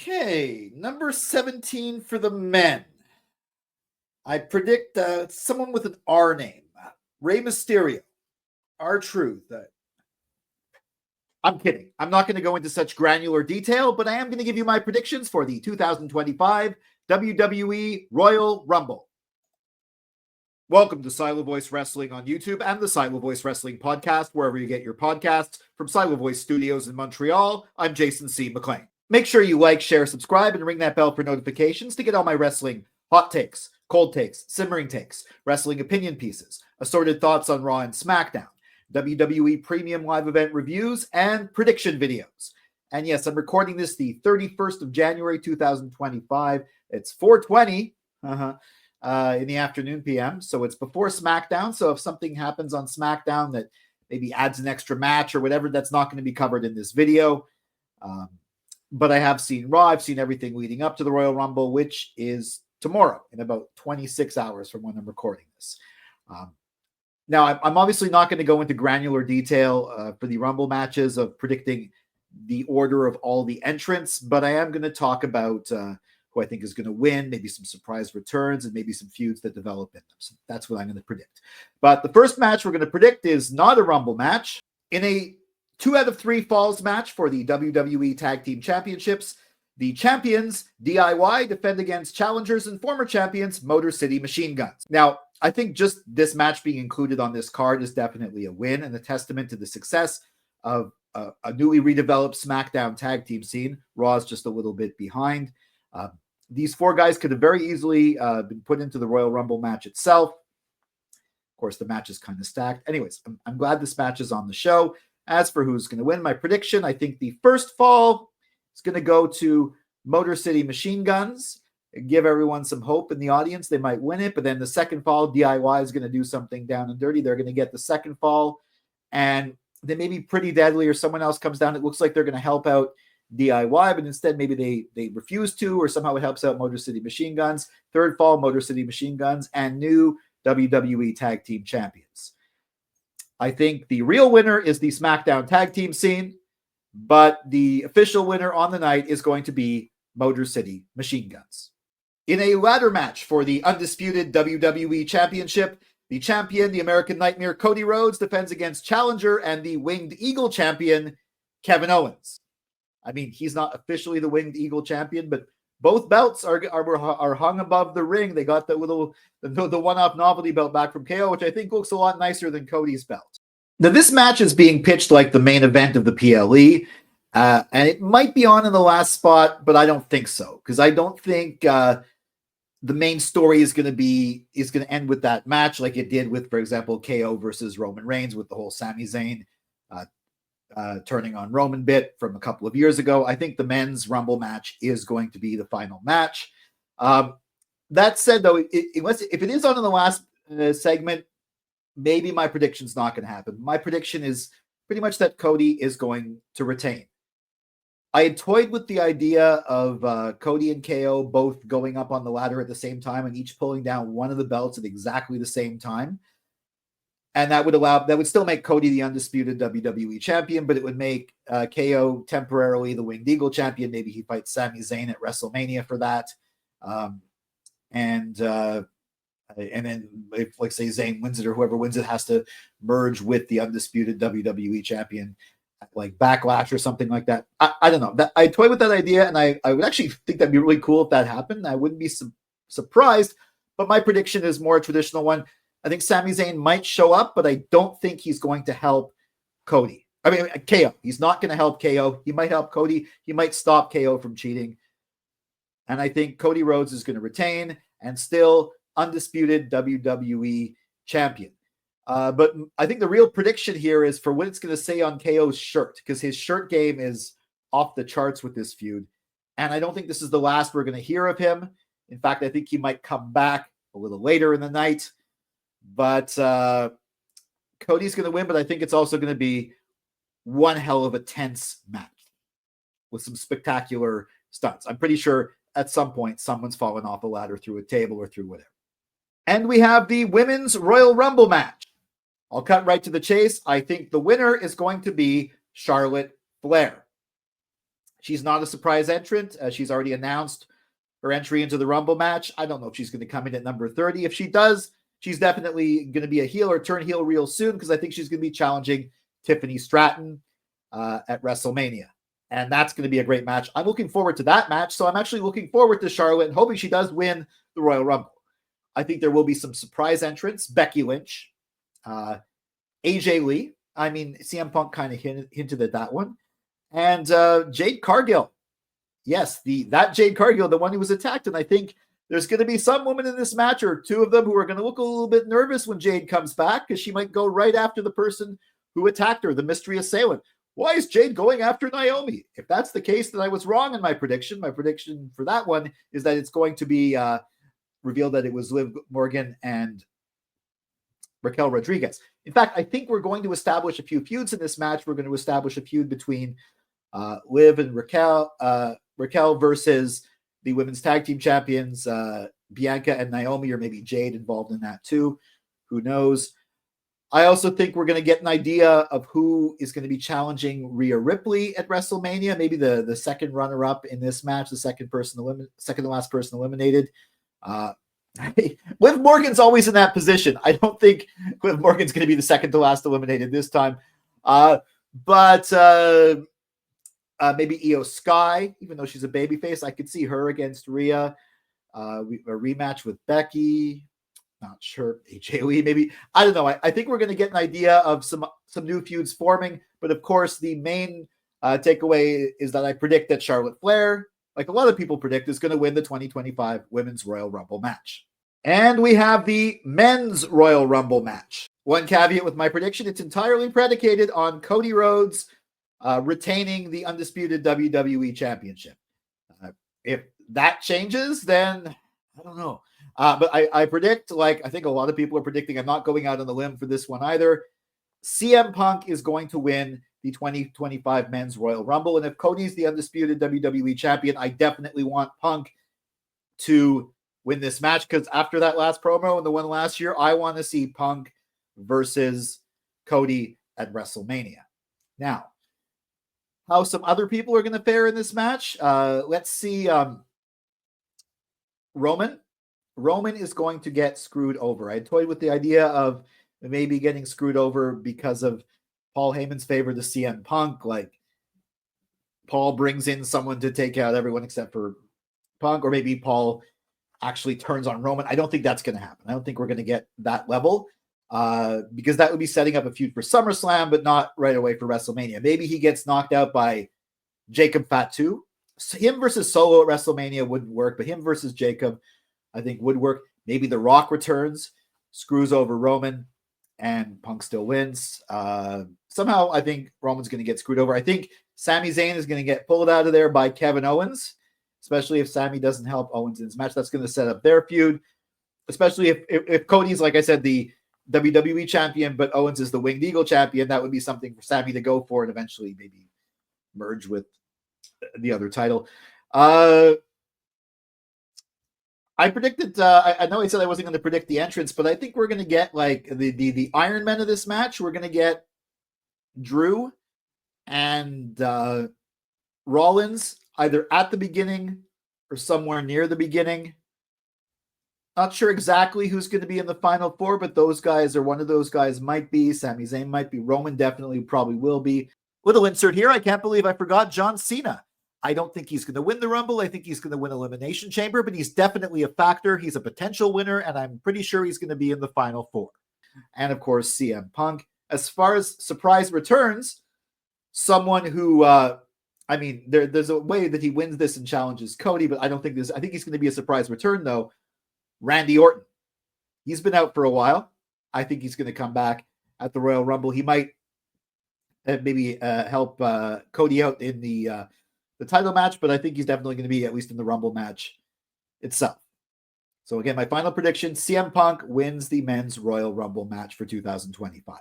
Okay, number 17 for the men. I predict someone with an R name. Rey Mysterio. R-Truth. I'm kidding. I'm not going to go into such granular detail, but I am going to give you my predictions for the 2025 WWE Royal Rumble. Welcome to Silo Voice Wrestling on YouTube and the Silo Voice Wrestling podcast, wherever you get your podcasts. From Silo Voice Studios in Montreal, I'm Jason C. McLean. Make sure you like, share, subscribe, and ring that bell for notifications to get all my wrestling hot takes, cold takes, simmering takes, wrestling opinion pieces, assorted thoughts on Raw and SmackDown, WWE Premium Live Event reviews, and prediction videos. And yes, I'm recording this the 31st of January, 2025. It's 4:20 in the afternoon PM, so it's before SmackDown. So if something happens on SmackDown that maybe adds an extra match or whatever, that's not going to be covered in this video. But I have seen Raw. I've seen everything leading up to the Royal Rumble, which is tomorrow in about 26 hours from when I'm recording this. Now, I'm obviously not going to go into granular detail for the Rumble matches of predicting the order of all the entrants, but I am going to talk about who I think is going to win, maybe some surprise returns, and maybe some feuds that develop in them. So that's what I'm going to predict. But the first match we're going to predict is not a Rumble match. In a 2 out of 3 falls match for the WWE Tag Team Championships, the champions, DIY, defend against challengers and former champions, Motor City Machine Guns. Now, I think just this match being included on this card is definitely a win and a testament to the success of a newly redeveloped SmackDown tag team scene. Raw is just a little bit behind. These 4 guys could have very easily been put into the Royal Rumble match itself. Of course, the match is kind of stacked. Anyways, I'm glad this match is on the show. As for who's going to win, my prediction, I think the first fall is going to go to Motor City Machine Guns. Give everyone some hope in the audience. They might win it, but then the second fall, DIY is going to do something down and dirty. They're going to get the second fall, and they may be Pretty Deadly or someone else comes down. It looks like they're going to help out DIY, but instead maybe they refuse to, or somehow it helps out Motor City Machine Guns. Third fall, Motor City Machine Guns and new WWE Tag Team Champions. I think the real winner is the SmackDown tag team scene, but the official winner on the night is going to be Motor City Machine Guns. In a ladder match for the undisputed WWE Championship, the champion, the American Nightmare, Cody Rhodes, defends against challenger and the Winged Eagle champion, Kevin Owens. I mean, he's not officially the Winged Eagle champion, but both belts are hung above the ring. They got the one-off novelty belt back from KO, which I think looks a lot nicer than Cody's belt. Now, this match is being pitched like the main event of the PLE, and it might be on in the last spot, but I don't think so, because I don't think the main story is going to end with that match like it did with, for example, KO versus Roman Reigns with the whole Sami Zayn turning on Roman bit from a couple of years ago. I think the men's Rumble match is going to be the final match. That said, though, if it is on in the last segment, maybe my prediction's not going to happen. My prediction is pretty much that Cody is going to retain. I had toyed with the idea of Cody and KO both going up on the ladder at the same time and each pulling down one of the belts at exactly the same time. And that would still make Cody the undisputed WWE champion, but it would make KO temporarily the Winged Eagle champion. Maybe he fights Sami Zayn at WrestleMania for that. And then if, like, say, Zayn wins it or whoever wins it has to merge with the undisputed WWE champion at, like, Backlash or something like that. I don't know. I toyed with that idea, and I would actually think that'd be really cool if that happened. I wouldn't be surprised, but my prediction is more a traditional one. I think Sami Zayn might show up, but I don't think he's going to help Cody. I mean, KO. He's not going to help KO. He might help Cody. He might stop KO from cheating. And I think Cody Rhodes is going to retain and still undisputed WWE champion. But I think the real prediction here is for what it's going to say on KO's shirt, because his shirt game is off the charts with this feud. And I don't think this is the last we're going to hear of him. In fact, I think he might come back a little later in the night. But Cody's going to win, but I think it's also going to be one hell of a tense match with some spectacular stunts. I'm pretty sure at some point someone's fallen off a ladder through a table or through whatever. And we have the Women's Royal Rumble match. I'll cut right to the chase. I think the winner is going to be Charlotte Flair. She's not a surprise entrant. She's already announced her entry into the Rumble match. I don't know if she's going to come in at number 30. If she does, she's definitely going to be a heel or turn heel real soon, because I think she's going to be challenging Tiffany Stratton at WrestleMania. And that's going to be a great match. I'm looking forward to that match. So I'm actually looking forward to Charlotte and hoping she does win the Royal Rumble. I think there will be some surprise entrants. Becky Lynch, AJ Lee. I mean, CM Punk kind of hinted at that one. And Jade Cargill. Yes, that Jade Cargill, the one who was attacked. And I think there's going to be some woman in this match, or two of them, who are going to look a little bit nervous when Jade comes back, because she might go right after the person who attacked her, the mystery assailant. Why is Jade going after Naomi? If that's the case, then I was wrong in my prediction. My prediction for that one is that it's going to be revealed that it was Liv Morgan and Raquel Rodriguez. In fact, I think we're going to establish a few feuds in this match. We're going to establish a feud between Liv and Raquel versus the women's tag team champions, Bianca and Naomi, or maybe Jade involved in that too. Who knows? I also think we're going to get an idea of who is going to be challenging Rhea Ripley at WrestleMania. Maybe the second runner-up in this match, the second to last person eliminated. Liv Morgan's always in that position. I don't think Liv Morgan's going to be the second to last eliminated this time. But maybe Io Sky, even though she's a babyface, I could see her against Rhea. A rematch with Becky. Not sure. AJ Lee, maybe. I don't know. I think we're going to get an idea of some new feuds forming. But of course, the main takeaway is that I predict that Charlotte Flair, like a lot of people predict, is going to win the 2025 Women's Royal Rumble match. And we have the Men's Royal Rumble match. One caveat with my prediction: it's entirely predicated on Cody Rhodes retaining the undisputed WWE Championship. If that changes, then I don't know. But I predict, like I think a lot of people are predicting, I'm not going out on the limb for this one either, CM Punk is going to win the 2025 Men's Royal Rumble. And if Cody's the undisputed WWE champion, I definitely want Punk to win this match, because after that last promo and the one last year, I want to see Punk versus Cody at WrestleMania. Now, how some other people are going to fare in this match. Let's see. Roman is going to get screwed over. I toyed with the idea of maybe getting screwed over because of Paul Heyman's favor to CM Punk. Like, Paul brings in someone to take out everyone except for Punk, or maybe Paul actually turns on Roman. I don't think that's going to happen. I don't think we're going to get that level, because that would be setting up a feud for SummerSlam, but not right away for WrestleMania. Maybe he gets knocked out by Jacob Fatu. So him versus Solo at WrestleMania wouldn't work, but him versus Jacob, I think, would work. Maybe The Rock returns, screws over Roman, and Punk still wins. Somehow, I think Roman's going to get screwed over. I think Sami Zayn is going to get pulled out of there by Kevin Owens, especially if Sami doesn't help Owens in his match. That's going to set up their feud, especially if Cody's, like I said, the WWE champion, but Owens is the Winged Eagle champion. That would be something for Sami to go for and eventually maybe merge with the other title. I predicted, I know I said I wasn't going to predict the entrance, but I think we're going to get like the Iron Men of this match. We're going to get Drew and Rollins either at the beginning or somewhere near the beginning. Not sure exactly who's going to be in the final four, but those guys, or one of those guys, might be. Sami Zayn might be. Roman definitely probably will be. Little insert here. I can't believe I forgot John Cena. I don't think he's going to win the Rumble. I think he's going to win Elimination Chamber, but he's definitely a factor. He's a potential winner, and I'm pretty sure he's going to be in the final four. And of course, CM Punk. As far as surprise returns, someone who, there's a way that he wins this and challenges Cody, but I think he's going to be a surprise return, though. Randy Orton. He's been out for a while. I think he's going to come back at the Royal Rumble. He might maybe help Cody out in the title match, but I think he's definitely going to be at least in the Rumble match itself. So again, my final prediction, CM Punk wins the Men's Royal Rumble match for 2025.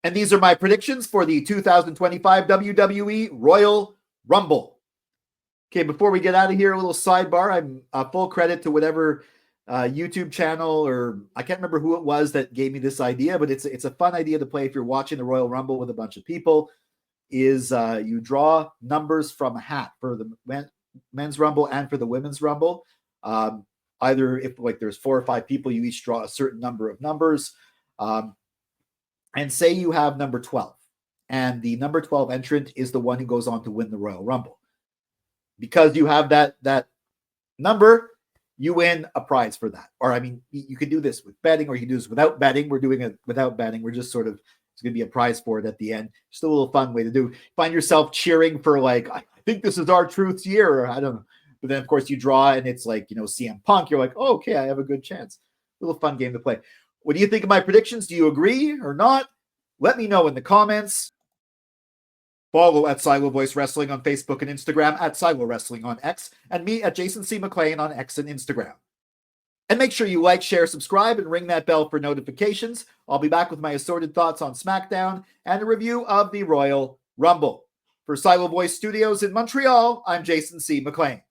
And these are my predictions for the 2025 WWE Royal Rumble. Okay, before we get out of here, a little sidebar. I'm full credit to whatever YouTube channel, or I can't remember who it was that gave me this idea, but it's a fun idea to play if you're watching the Royal Rumble with a bunch of people. is you draw numbers from a hat for the men's rumble and for the women's rumble. Either if like there's 4 or 5 people, you each draw a certain number of numbers. And say you have number 12, and the number 12 entrant is the one who goes on to win the Royal Rumble. Because you have that number, you win a prize for that. Or, I mean, you can do this with betting, or you can do this without betting. We're doing it without betting. We're just sort of, it's going to be a prize for it at the end. Just a little fun way to do. Find yourself cheering for, like, I think this is R-Truth's year, or I don't know. But then, of course, you draw, and it's like, CM Punk. You're like, oh, okay, I have a good chance. A little fun game to play. What do you think of my predictions? Do you agree or not? Let me know in the comments. Follow at Silo Voice Wrestling on Facebook and Instagram, at Silo Wrestling on X, and me at Jason C. McLean on X and Instagram. And make sure you like, share, subscribe, and ring that bell for notifications. I'll be back with my assorted thoughts on SmackDown and a review of the Royal Rumble. For Silo Voice Studios in Montreal, I'm Jason C. McLean.